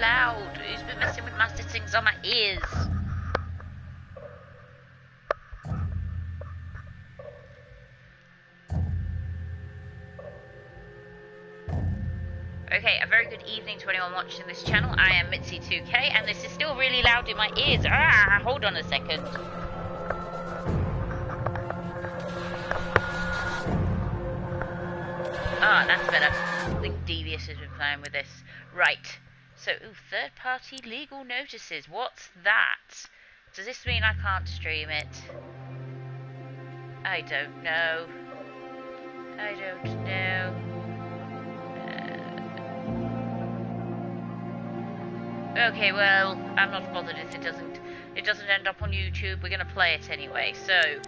loud? Who's been messing with my settings on my ears? Okay, a very good evening to anyone watching this channel. I am Mitsy2k, and this is still really loud in my ears. Ah, hold on a second. Ah, that's better. I think Devious has been playing with this. Right. So, third-party legal notices. What's that? Does this mean I can't stream it? I don't know. I don't know. Okay, well, I'm not bothered if it doesn't end up on YouTube. We're gonna play it anyway. So,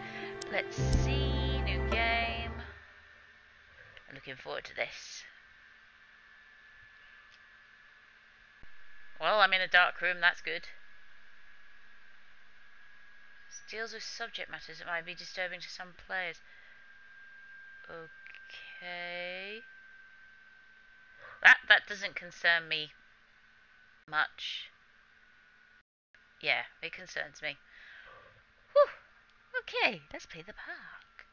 let's see. New game. I'm looking forward to this. Well, I'm in a dark room, that's good. This deals with subject matters that might be disturbing to some players. Okay. That doesn't concern me much. Yeah, it concerns me. Whew. Okay, let's play the park.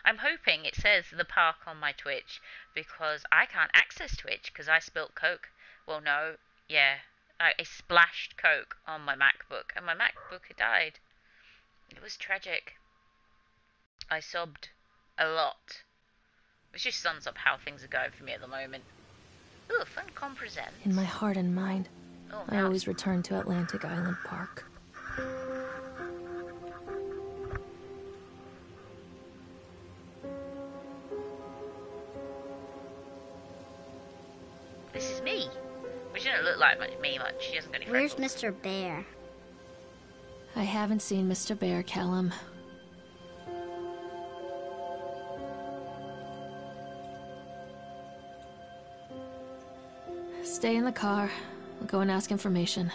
I'm hoping it says the park on my Twitch, because I can't access Twitch because I spilt Coke. Well, no, yeah, I splashed Coke on my MacBook, and my MacBook had died. It was tragic. I sobbed a lot. Which just sums up how things are going for me at the moment. Ooh, Funcom presents. In my heart and mind, Oh, I always return to Atlantic Island Park. This is me. Which doesn't look like me much. She hasn't got any freckles. Where's Mr. Bear? I haven't seen Mr. Bear, Callum. Stay in the car. We'll go and ask information.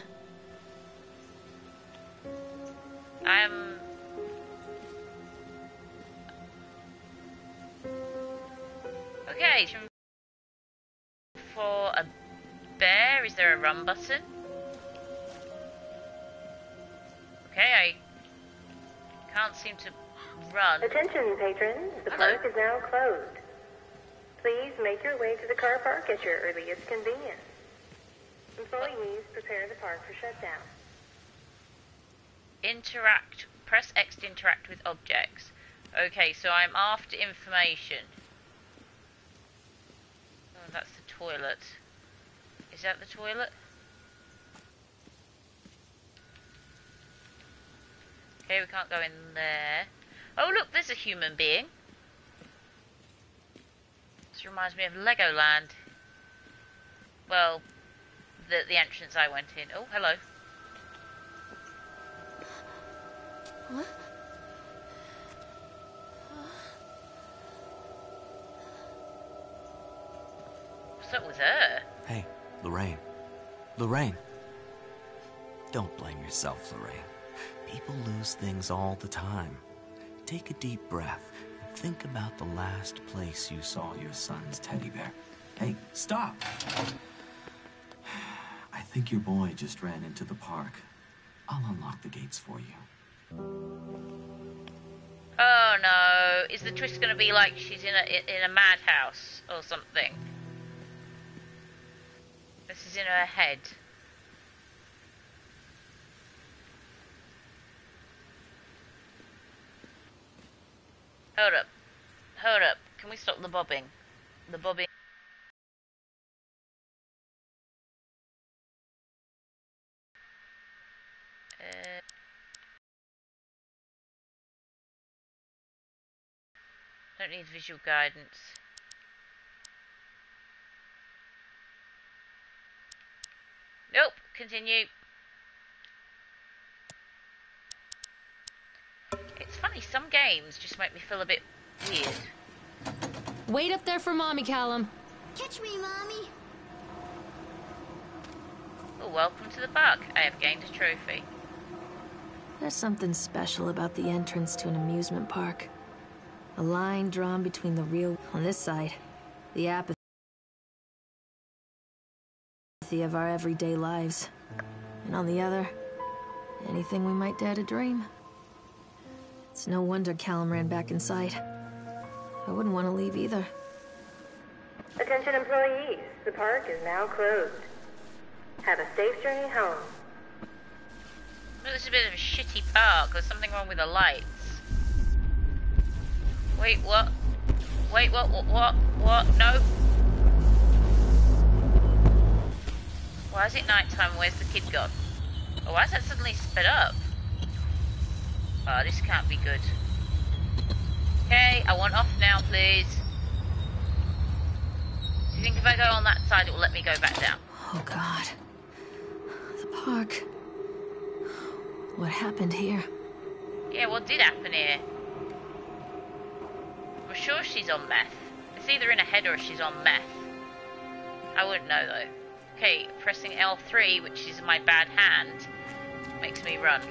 Okay, for a bear, is there a run button? Okay, I can't seem to run. Attention, patrons. The park is now closed. Please make your way to the car park at your earliest convenience. Employees, prepare the park for shutdown. Press X to interact with objects. Okay, so I'm after information. Oh, that's the toilet. Is that the toilet? Okay, we can't go in there. Oh, look, there's a human being. This reminds me of Legoland. Well, the entrance I went in. Oh, hello. What? What's up with her? Hey, Lorraine. Lorraine. Don't blame yourself, Lorraine. People lose things all the time. Take a deep breath and think about the last place you saw your son's teddy bear. Hey, stop! I think your boy just ran into the park. I'll unlock the gates for you. Oh no, is the twist gonna be like she's in a madhouse or something? This is in her head. Hold up. Hold up. Can we stop the bobbing? The bobbing. Don't need visual guidance. Nope. Continue. It's funny, some games just make me feel a bit weird. Wait up there for Mommy, Callum. Catch me, Mommy. Oh, welcome to the park. I have gained a trophy. There's something special about the entrance to an amusement park. A line drawn between the real... On this side, the apathy apathy of our everyday lives. And on the other, anything we might dare to dream. It's no wonder Callum ran back inside. I wouldn't want to leave either. Attention employees, the park is now closed. Have a safe journey home. This is a bit of a shitty park. There's something wrong with the lights. Wait, what? Wait, what? No. Why is it nighttime? Where's the kid gone? Oh, why is that suddenly sped up? Oh, this can't be good. Okay, I want off now, please. Do you think if I go on that side, it will let me go back down? Oh, God. The park. What happened here? Yeah, what did happen here? I'm sure she's on meth. It's either in her head or she's on meth. I wouldn't know, though. Okay, pressing L3, which is my bad hand, makes me run.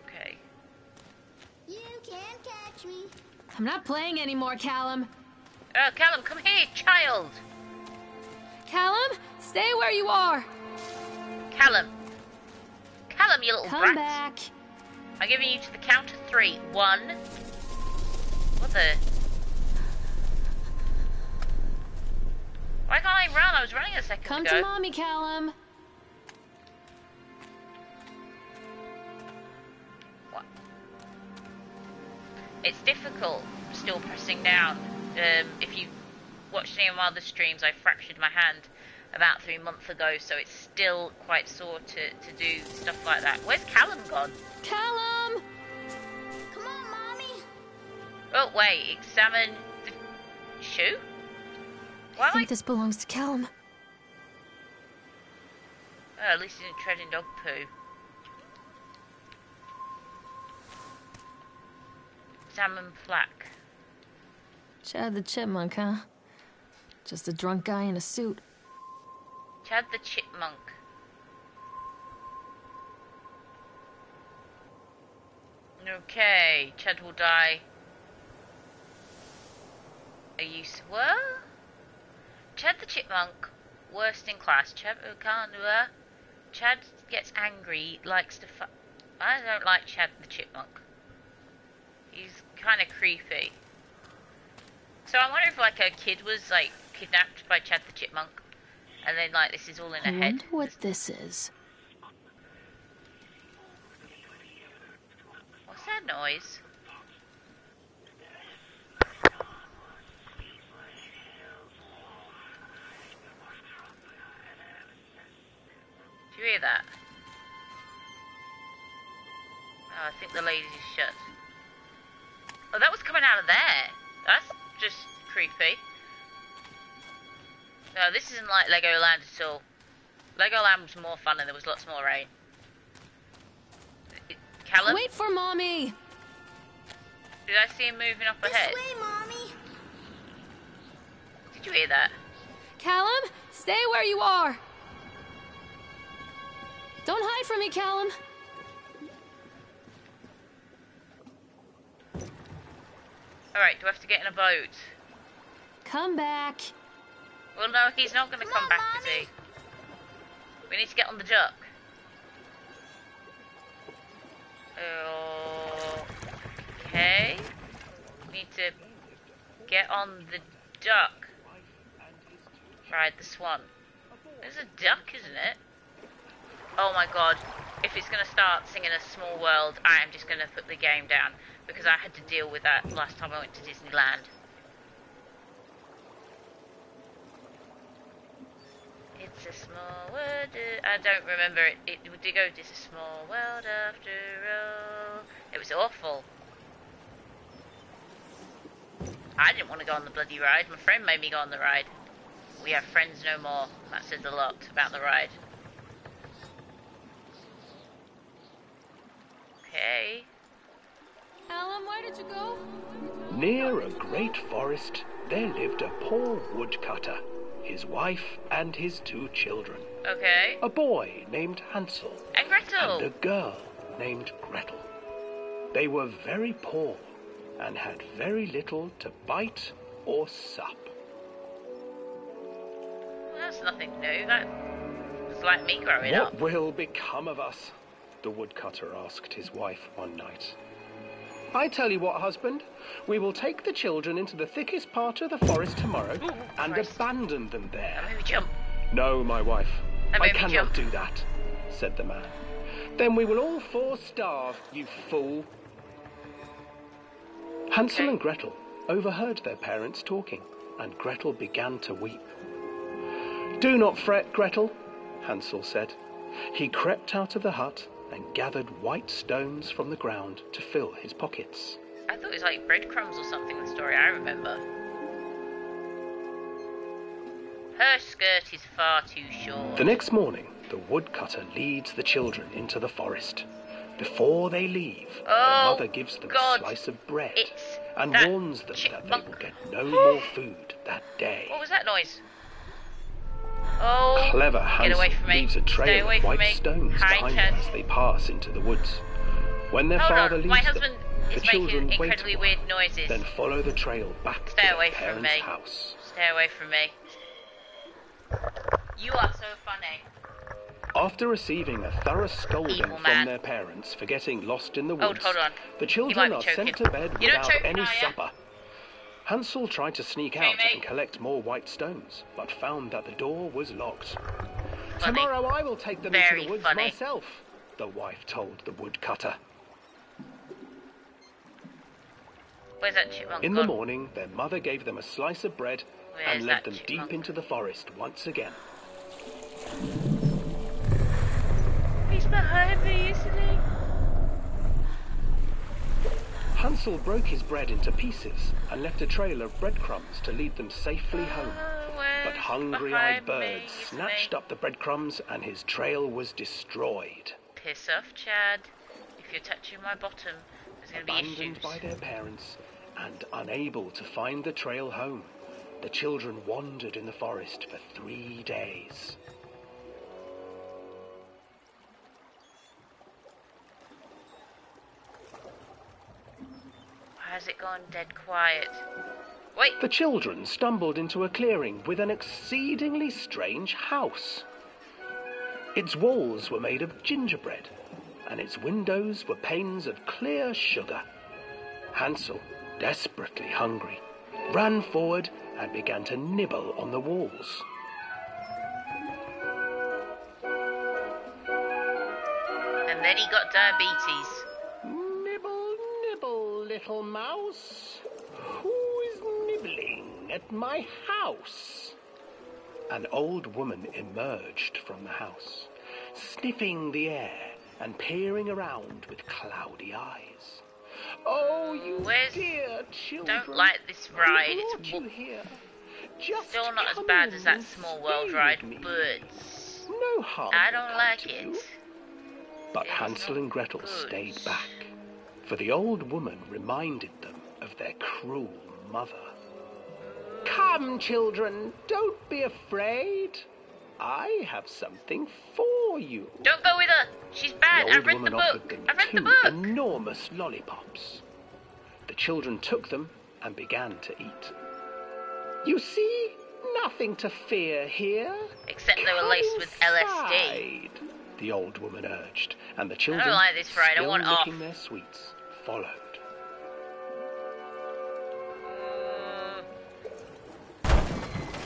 Okay. You can't catch me. I'm not playing anymore, Callum. Oh, Callum, come here, child! Callum, stay where you are. Callum. Callum, you little Come brat. back. I'm giving you to the count of 3. 1. What the? Why can't I run? I was running a second Come ago. to mommy, Callum. What? It's difficult still pressing down. If you watched any of my other streams, I fractured my hand about 3 months ago, so it's still quite sore to do stuff like that. Where's Callum gone? Callum! Come on, Mommy. Oh, wait, examine the shoe? Why I think this belongs to Callum. Oh, at least he didn't tread in dog poo. Examine plaque. Chad the Chipmunk, huh? Just a drunk guy in a suit. Chad the Chipmunk. Okay, Chad will die. Are you... What? Chad the Chipmunk, worst in class. Chad gets angry, likes to I don't like Chad the Chipmunk. He's kind of creepy. So I wonder if, like, a kid was, like, kidnapped by Chad the Chipmunk, and then, like, this is all in her I head. wonder what this is. What's that noise? Do you hear that? Oh, I think the lady's shut. Oh, that was coming out of there. That's just creepy. No, this isn't like Legoland at all. Legoland was more fun and there was lots more rain. Callum? Wait for mommy! Did I see him moving up ahead? This way, Mommy. Did you hear that? Callum, stay where you are! Don't hide from me, Callum! Alright, do I have to get in a boat? Come back. Well, no, he's not going to come on, back, is Mommy. he? We need to get on the duck. Okay. We need to get on the duck. Ride the swan. There's a duck, isn't it? Oh my god. If it's going to start singing A Small World, I am just going to put the game down. Because I had to deal with that last time I went to Disneyland. It's a small world. I don't remember it. It did go. It's a small world after all. It was awful. I didn't want to go on the bloody ride. My friend made me go on the ride. We have friends no more. That says a lot about the ride. Okay. Callum, where did you go? Near a great forest, there lived a poor woodcutter, his wife and his 2 children. Okay. A boy named Hansel And Gretel. and a girl named Gretel. They were very poor and had very little to bite or sup. Well, that's nothing new. Sounds like me growing up. What will become of us? The woodcutter asked his wife one night. I tell you what, husband, we will take the children into the thickest part of the forest tomorrow and abandon them there. Let me jump. No, my wife, That I made me cannot jump. do that, said the man. Then we will all four starve, you fool. Hansel and Gretel overheard their parents talking, and Gretel began to weep. Do not fret, Gretel, Hansel said. He crept out of the hut and gathered white stones from the ground to fill his pockets. I thought it was like breadcrumbs or something, the story I remember. Her skirt is far too short. The next morning, the woodcutter leads the children into the forest. Before they leave, their mother gives them a slice of bread and warns them that they will get no more food that day. What was that noise? Oh, Clever get away Hansel from me. leaves a Stay trail away of from white me. stones behind them as they pass into the woods. When their Hold father on, leaves my them, husband the is children making wait incredibly a while, weird noises. then follow the trail back Stay to their away from parents' me. house. Stay away from me. You are so funny. After receiving a thorough scolding Evil from man. their parents for getting lost in the woods, Hold on. the might children be are choking. sent to bed You're not without choking, any are ya? supper. Hansel tried to sneak Hey, out mate. and collect more white stones, but found that the door was locked. Funny. Tomorrow I will take them Very into the woods funny. myself, the wife told the woodcutter. Where's that chipmunk In the gone? morning, their mother gave them a slice of bread Where's and led that them chipmunk? deep into the forest once again. He's behind me, isn't he? Hansel broke his bread into pieces and left a trail of breadcrumbs to lead them safely home. But hungry-eyed birds snatched up the breadcrumbs and his trail was destroyed. Piss off, Chad. If you're touching my bottom, there's going to be Abandoned issues. by their parents and unable to find the trail home, the children wandered in the forest for 3 days. Why has it gone dead quiet? Wait! The children stumbled into a clearing with an exceedingly strange house. Its walls were made of gingerbread, and its windows were panes of clear sugar. Hansel, desperately hungry, ran forward and began to nibble on the walls. And then he got diabetes. Nibble, nibble, little mouse. Who is nibbling at my house? An old woman emerged from the house, sniffing the air and peering around with cloudy eyes. Oh, you dear children! Don't like this ride. I brought It's you here. Just still not as come bad in as that and Small stay World with ride, me. but No harm I will don't come like to it. you. But It's Hansel not and Gretel good. stayed back, for the old woman reminded them of their cruel mother. Come, children, don't be afraid. I have something for you. Don't go with her. She's bad. The I've old read the woman book. offered them I've read the 2 book. enormous lollipops. The children took them and began to eat. You see, nothing to fear here. Except they were Come laced with LSD. inside, the old woman urged, and the children, like this ride. I still want licking off. their sweets, followed.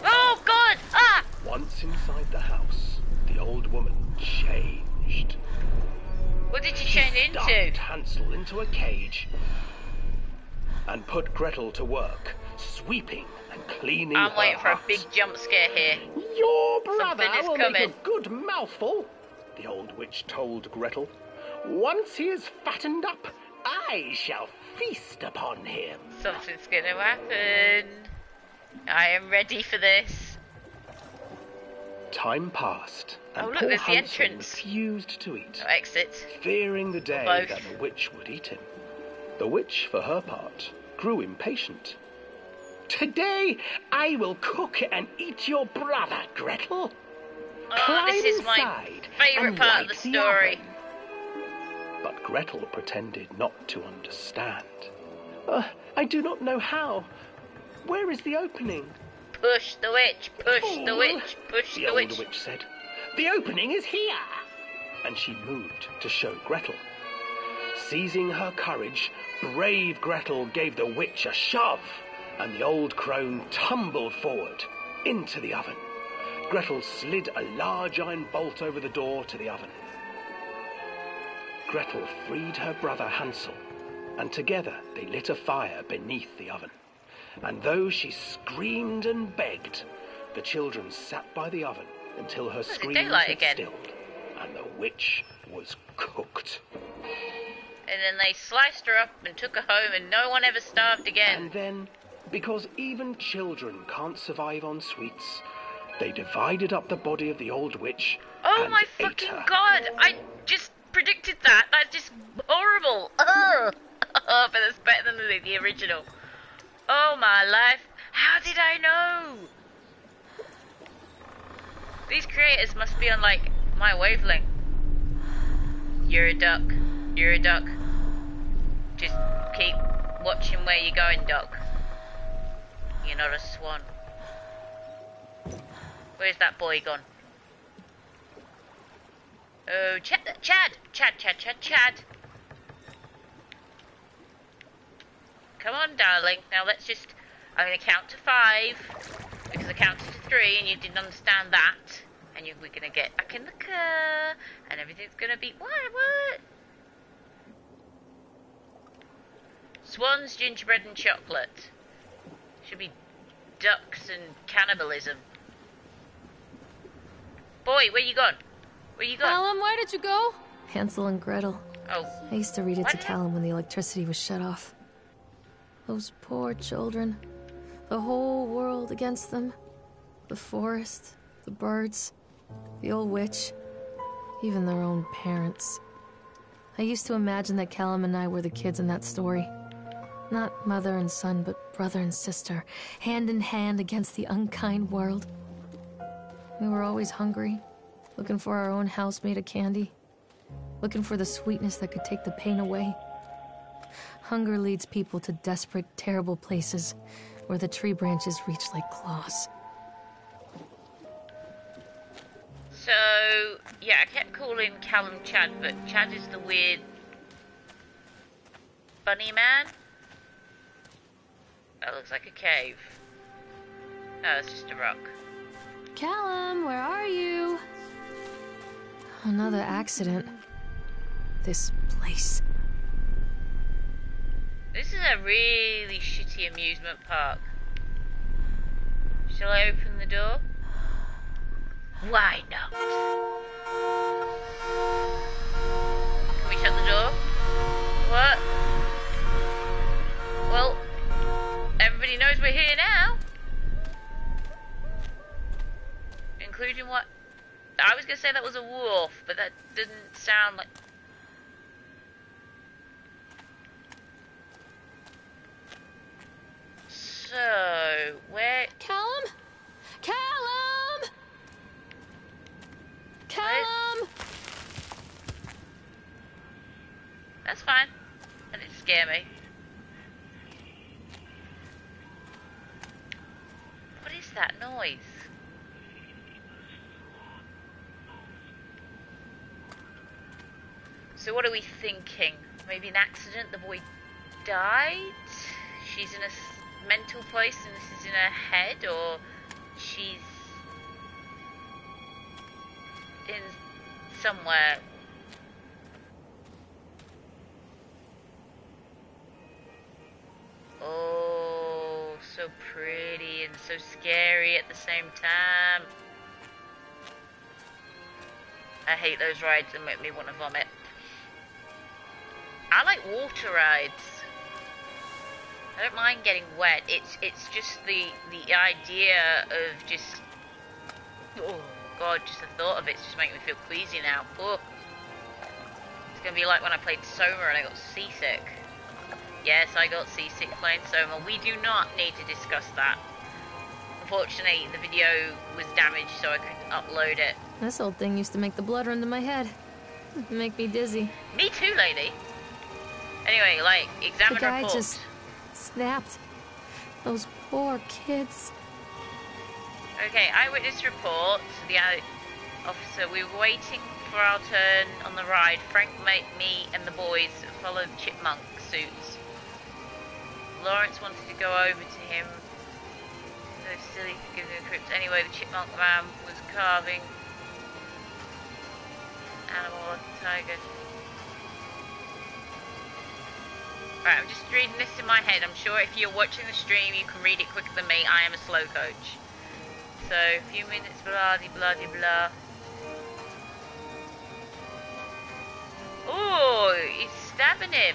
Oh God! Ah! Once inside the house, the old woman changed. What did she change Stuffed into? Hansel into a cage and put Gretel to work, sweeping and cleaning I'm her waiting for a hut. big jump scare here. Your brother Something is will coming. make a good mouthful, the old witch told Gretel. Once he is fattened up, I shall feast upon him. Something's going to happen. I am ready for this. Time passed, and Oh, look, poor there's the Hansel entrance. refused to eat, No exit. fearing the day both. that the witch would eat him. The witch, for her part, grew impatient. Today I will cook and eat your brother, Gretel. Oh, this is my inside favourite and part of light the story. oven. But Gretel pretended not to understand. I do not know how. Where is the opening? Push the witch, push the Fool, witch, push the the old witch. witch said. The opening is here! And she moved to show Gretel. Seizing her courage, brave Gretel gave the witch a shove, and the old crone tumbled forward into the oven. Gretel slid a large iron bolt over the door to the oven. Gretel freed her brother Hansel, and together they lit a fire beneath the oven. And though she screamed and begged, the children sat by the oven until her screams had stilled, and the witch was cooked. And then they sliced her up and took her home, and no one ever starved again. And then, because even children can't survive on sweets, they divided up the body of the old witch Oh and my ate fucking her. god! I just predicted that. That's just horrible. Ugh. But it's better than the original. Oh my life. How did I know? These creators must be on, like, my wavelength. You're a duck. You're a duck. Just keep watching where you're going, duck. You're not a swan. Where's that boy gone? Oh, Chad. Come on, darling. Now let's just... I'm going to count to 5. Because I counted to 3 and you didn't understand that. And we're going to get back in the car. And everything's going to be... What? Swans, gingerbread and chocolate. Should be ducks and cannibalism. Boy, where you gone? Where you gone? Callum, where did you go? Hansel and Gretel. Oh. I used to read it to Callum when the electricity was shut off. Those poor children. The whole world against them. The forest, the birds, the old witch, even their own parents. I used to imagine that Callum and I were the kids in that story. Not mother and son, but brother and sister, hand in hand against the unkind world. We were always hungry, looking for our own house made of candy, looking for the sweetness that could take the pain away. Hunger leads people to desperate, terrible places where the tree branches reach like claws. So, yeah, I kept calling Callum Chad, but Chad is the weird bunny man. That looks like a cave. No, it's just a rock. Callum, where are you? Another accident. This place. This is a really shitty amusement park. Shall I open the door? Why not? Can we shut the door? What? Well, everybody knows we're here now. Including what? I was going to say that was a wolf, but that didn't sound like... So, where... Callum? Callum! Callum! That's fine. That didn't scare me. What is that noise? So what are we thinking? Maybe an accident? The boy died? She's in a mental place and this is in her head? Or she's in somewhere? Oh, so pretty and so scary at the same time. I hate those rides that make me want to vomit. I like water rides. I don't mind getting wet. It's just the idea of just... Oh god, just the thought of it's just making me feel queasy now. Oh. It's gonna be like when I played Soma and I got seasick. Yes, I got seasick playing Soma. We do not need to discuss that. Unfortunately, the video was damaged, so I couldn't upload it. This old thing used to make the blood run to my head. Make me dizzy. Me too, lady. Anyway, like, examine the guy report. just snapped. Those poor kids. Okay, eyewitness report. Officer, we were waiting for our turn on the ride. Frank, me, and the boys followed chipmunk suits. Lawrence wanted to go over to him. So silly to give him a crypt. Anyway, the chipmunk man was carving animal like a tiger. Right, I'm just reading this in my head. I'm sure if you're watching the stream, you can read it quicker than me. I am a slow coach. So, a few minutes, blah de blah de blah. Oh, he's stabbing him.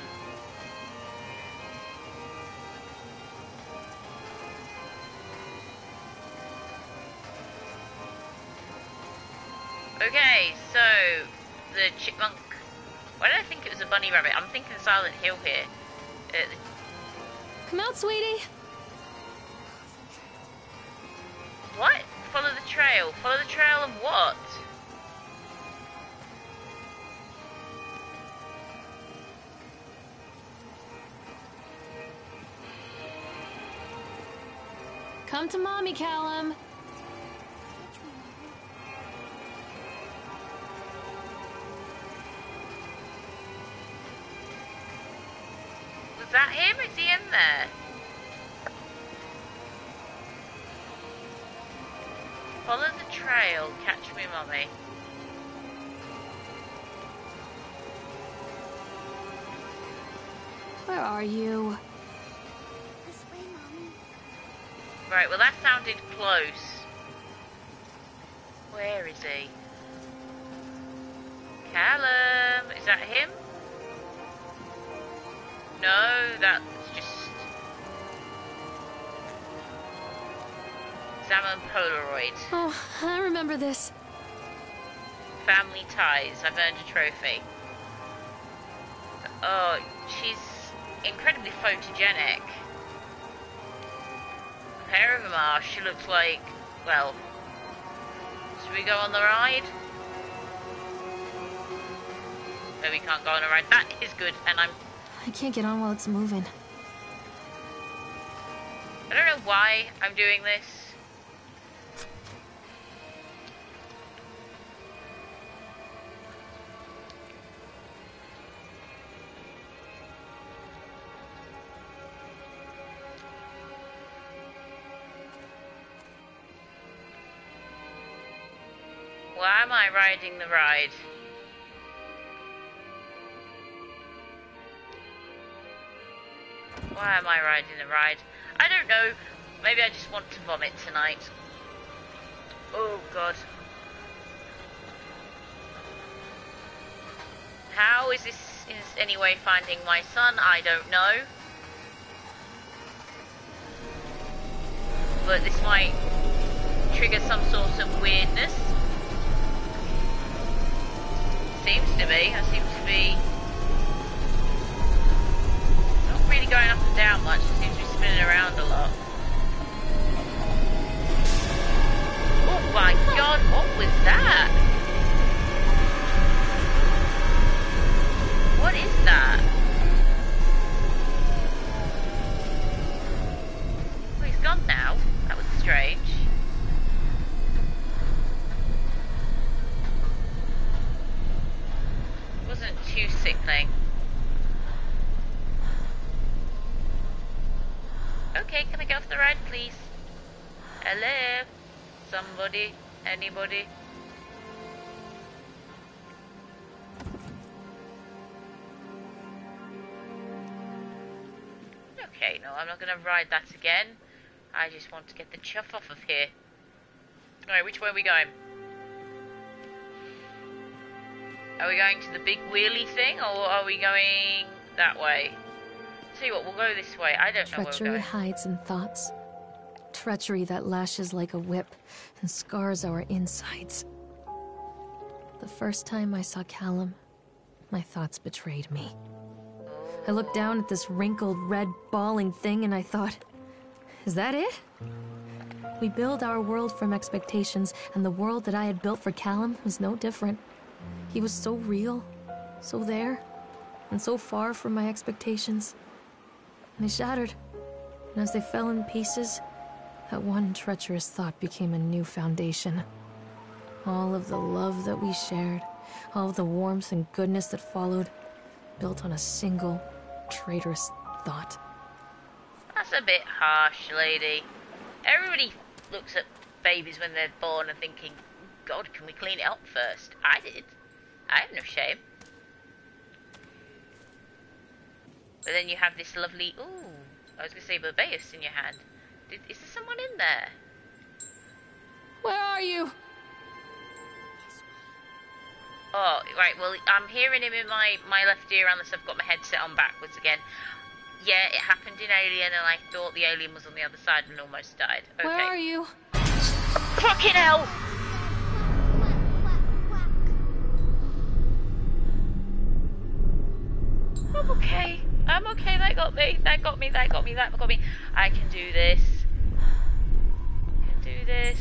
Okay, so the chipmunk. Why did I think it was a bunny rabbit? I'm thinking Silent Hill here. Come out, sweetie. What? Follow the trail. Follow the trail of what? Come to mommy, Callum. Was that him? Is he in there? Follow the trail. Catch me, mommy. Where are you? This way, Mommy. Right, well that sounded close. Where is he? Callum, is that him? No, that's just Salmon Polaroid. Oh, I remember this. Family ties. I've earned a trophy. Oh, she's incredibly photogenic. A pair of them are. She looks like, well, should we go on the ride? No, we can't go on a ride. That is good, and I can't get on while it's moving. I don't know why I'm doing this. Why am I riding the ride? Why am I riding the ride? I don't know. Maybe I just want to vomit tonight. Oh god. How is this in any way finding my son? I don't know. But this might trigger some sort of weirdness. Seems to be. I seem to be not really going up and down much. It seems to be spinning around a lot. Oh my god, what was that? What is that? Oh, he's gone now. That was strange. Wasn't too sickening. Okay, can I get off the ride, please? Hello? Somebody? Anybody? Okay, no, I'm not gonna ride that again. I just want to get the chuff off of here. Alright, which way are we going? Are we going to the big wheelie thing, or are we going that way? Tell you what, we'll go this way. I don't know where we're Treachery going. hides in thoughts. Treachery that lashes like a whip and scars our insides. The first time I saw Callum, my thoughts betrayed me. I looked down at this wrinkled, red, bawling thing and I thought, is that it? We build our world from expectations, and the world that I had built for Callum was no different. He was so real, so there, and so far from my expectations. And they shattered, and as they fell in pieces, that one treacherous thought became a new foundation. All of the love that we shared, all of the warmth and goodness that followed, built on a single, traitorous thought. That's a bit harsh, lady. Everybody looks at babies when they're born and thinking, God, can we clean it up first? I did. I have no shame. But then you have this lovely, ooh, I was going to say Barbaeus in your hand. Is there someone in there? Where are you? Oh, right, well, I'm hearing him in my left ear unless I've got my headset on backwards again. Yeah, it happened in Alien and I thought the alien was on the other side and almost died. Okay. Where are you? Fucking hell! I'm okay. I'm okay, that got me. That got me, that got me, that got me. I can do this. I can do this.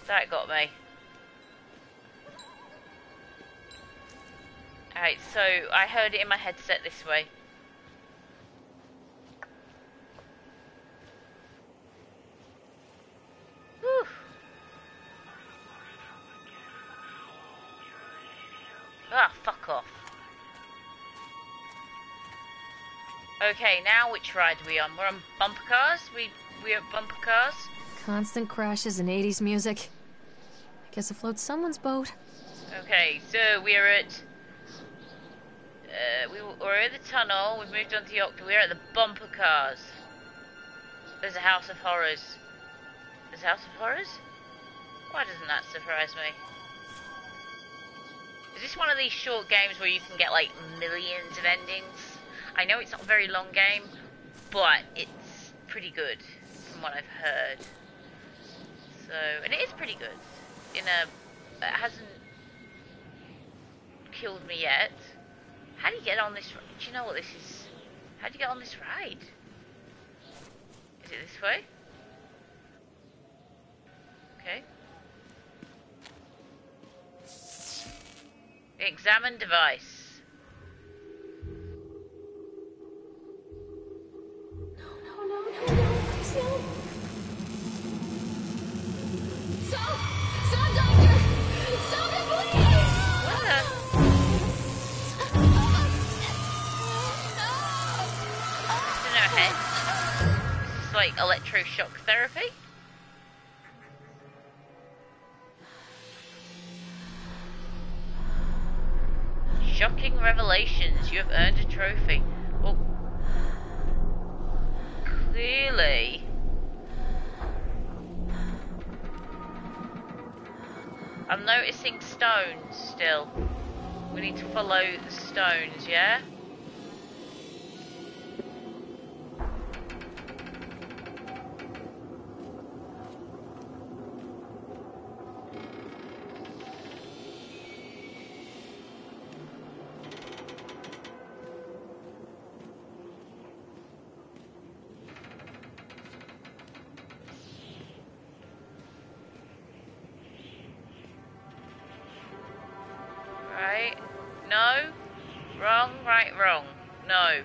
That got me. Alright, so I heard it in my headset this way. Whew. Ah, fuck off. Okay, now which ride are we on? We're on bumper cars? We're at bumper cars? Constant crashes and 80s music. I guess it floats someone's boat. Okay, so we're at... we're in the tunnel, we've moved on to the Octa, we're at the bumper cars. There's a House of Horrors. There's a House of Horrors? Why doesn't that surprise me? Is this one of these short games where you can get like millions of endings? I know it's not a very long game, but it's pretty good from what I've heard. So, and it is pretty good. It hasn't killed me yet. How do you get on this? Do you know what this is? How do you get on this ride? Is it this way? Okay. Examine device. No, please no. Stop, doctor! Stop it, please! What the? It's in her head. It's like electroshock therapy. Shocking revelations. You have earned a trophy. Well, clearly. I'm noticing stones still. We need to follow the stones, yeah? Right. No. Wrong, right, wrong. No.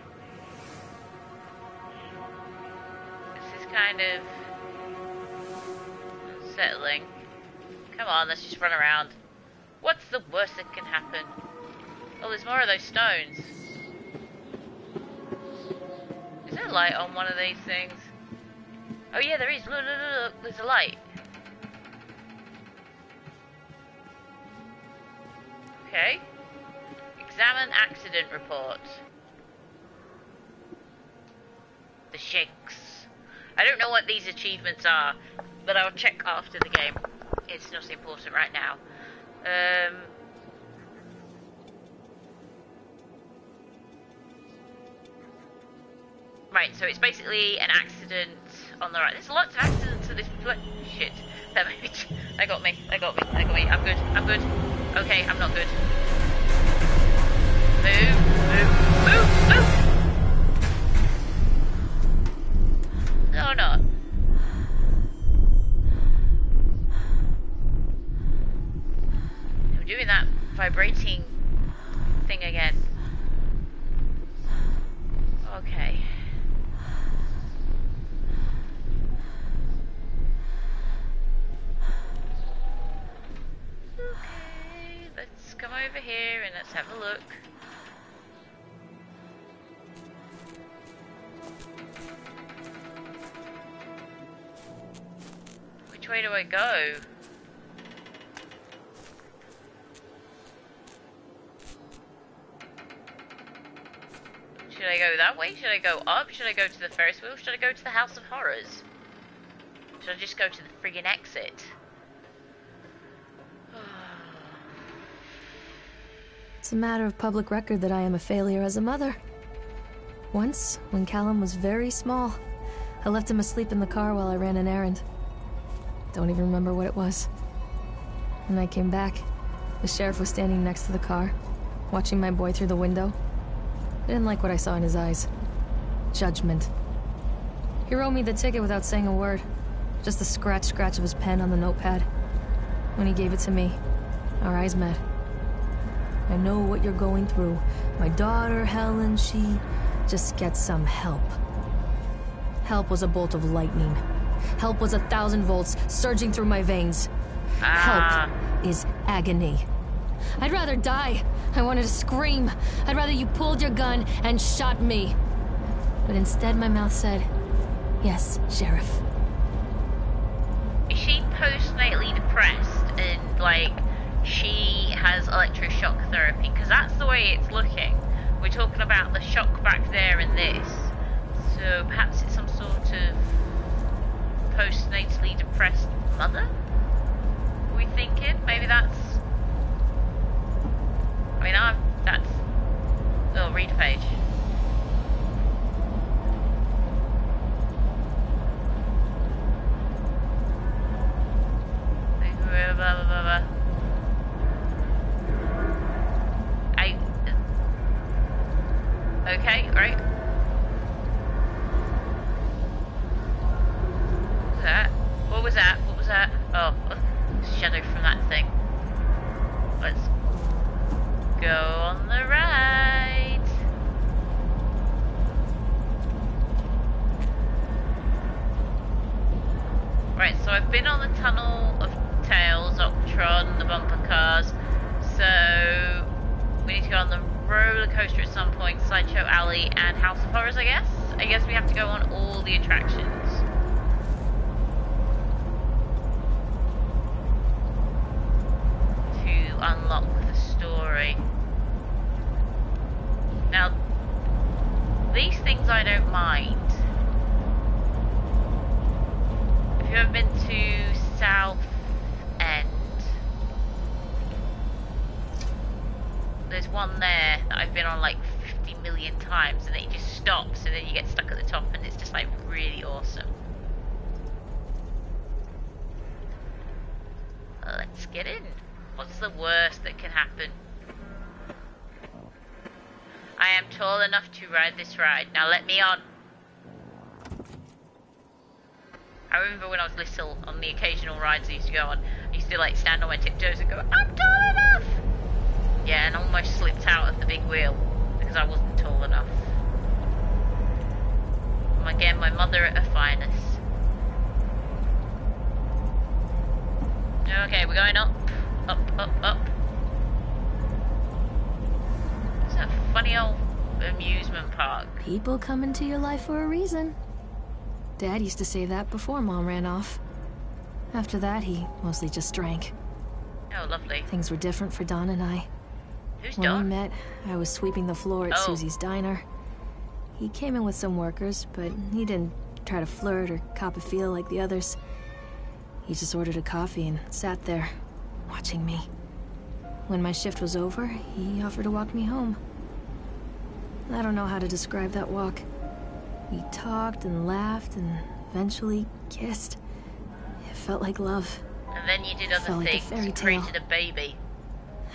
This is kind of unsettling. Come on, let's just run around. What's the worst that can happen? Oh, there's more of those stones. Is there a light on one of these things? Oh yeah, there is. Look, look, look, look. There's a light. Okay. Examine accident report. The shakes. I don't know what these achievements are, but I'll check after the game. It's not important right now. Right, so it's basically an accident on the right. There's lots of accidents to this shit. That got me. That got me. That got me. I'm good. I'm good. Okay, I'm not good. Move, move, move, move! No, not. I'm doing that. vibrating thing again. Okay. Okay, let's come over here and let's have a look. Which way do I go? Should I go that way? Should I go up? Should I go to the Ferris wheel? Should I go to the House of Horrors? Should I just go to the friggin' exit? It's a matter of public record that I am a failure as a mother. Once, when Callum was very small, I left him asleep in the car while I ran an errand. Don't even remember what it was. When I came back, the sheriff was standing next to the car, watching my boy through the window. I didn't like what I saw in his eyes. Judgment. He wrote me the ticket without saying a word. Just the scratch of his pen on the notepad. When he gave it to me, our eyes met. I know what you're going through. My daughter, Helen, she just gets some help. Help was a bolt of lightning. Help was 1,000 volts surging through my veins. Help is agony. I'd rather die. I wanted to scream. I'd rather you pulled your gun and shot me. But instead my mouth said, yes, Sheriff. Is she postnatally depressed and, like, she has electroshock therapy? Because that's the way it's looking. We're talking about the shock back there and this. So perhaps it's some sort of postnatally depressed mother? Are we thinking? Maybe that's... I mean, that's... Oh, read a page. Blah, blah, blah, blah. Okay, right. What was that? What was that? Oh, shadow from that thing. Let's go on the right. Right, so I've been on the Tunnel of Tales, Octron, the bumper cars. So we need to go on the roller coaster at some point, Sideshow Alley, and House of Horrors, I guess. I guess we have to go on all the attractions. To unlock the story. Now, these things I don't mind. If you've ever been to South End, there's one there that I've been on like 50 million times, and then it just stops and then you get stuck at the top and it's just like really awesome. Let's get in. What's the worst that can happen? I am tall enough to ride this ride. Now let me on. I remember when I was little, on the occasional rides I used to go on, I used to like stand on my tiptoes and go, I'm tall enough! Yeah, and almost slipped out of the big wheel because I wasn't tall enough. Again, my mother at her finest. Okay, we're going up, up, up, up. It's a funny old amusement park. People come into your life for a reason. Dad used to say that before Mom ran off. After that, he mostly just drank. Oh, lovely. Things were different for Don and I. Who's When Don? we met, I was sweeping the floor at Oh. Susie's diner. He came in with some workers, but he didn't try to flirt or cop a feel like the others. He just ordered a coffee and sat there, watching me. When my shift was over, he offered to walk me home. I don't know how to describe that walk. We talked and laughed and eventually kissed. It felt like love. And then you did It other felt like a things, fairy tale. created a baby.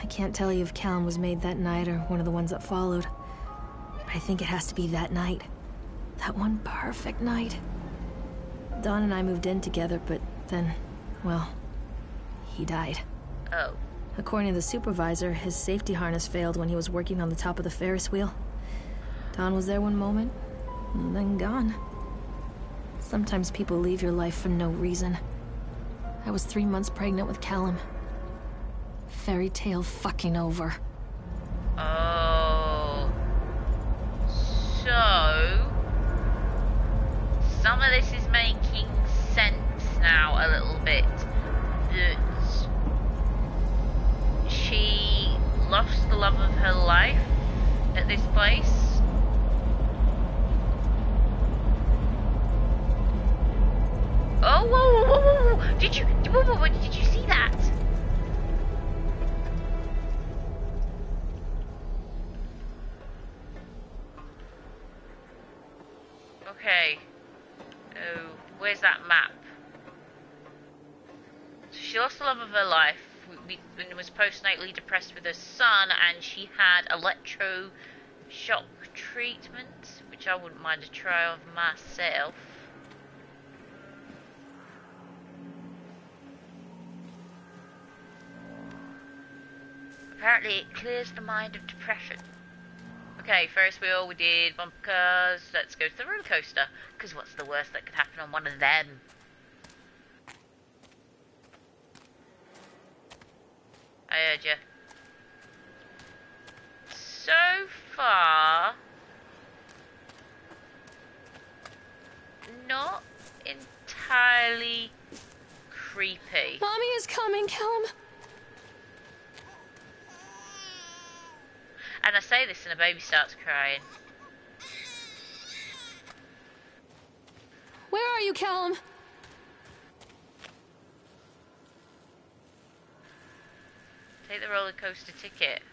I can't tell you if Callum was made that night or one of the ones that followed. But I think it has to be that night. That one perfect night. Dawn and I moved in together, but then, well, he died. Oh. According to the supervisor, his safety harness failed when he was working on the top of the Ferris wheel. Don was there one moment, and then gone. Sometimes people leave your life for no reason. I was 3 months pregnant with Callum. Fairy tale fucking over. Oh. So... some of this is making sense now a little bit. That she lost the love of her life at this place. Oh, whoa, whoa, whoa, whoa. Did you see that? Okay. Oh, where's that map? So she lost the love of her life and was postnatally depressed with her son, and she had electroshock treatment, which I wouldn't mind a try of myself. Apparently it clears the mind of depression. Okay, Ferris wheel, we did bumper cars. Let's go to the roller coaster, because what's the worst that could happen on one of them? I heard you. So far, not entirely creepy. Mommy is coming, Callum. And I say this and a baby starts crying. Where are you, Callum? Take the roller coaster ticket.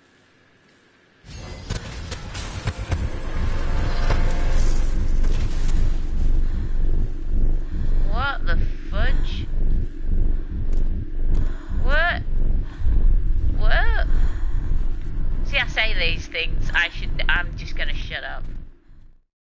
What the fudge? What? What? See, I say these things. I'm just gonna shut up.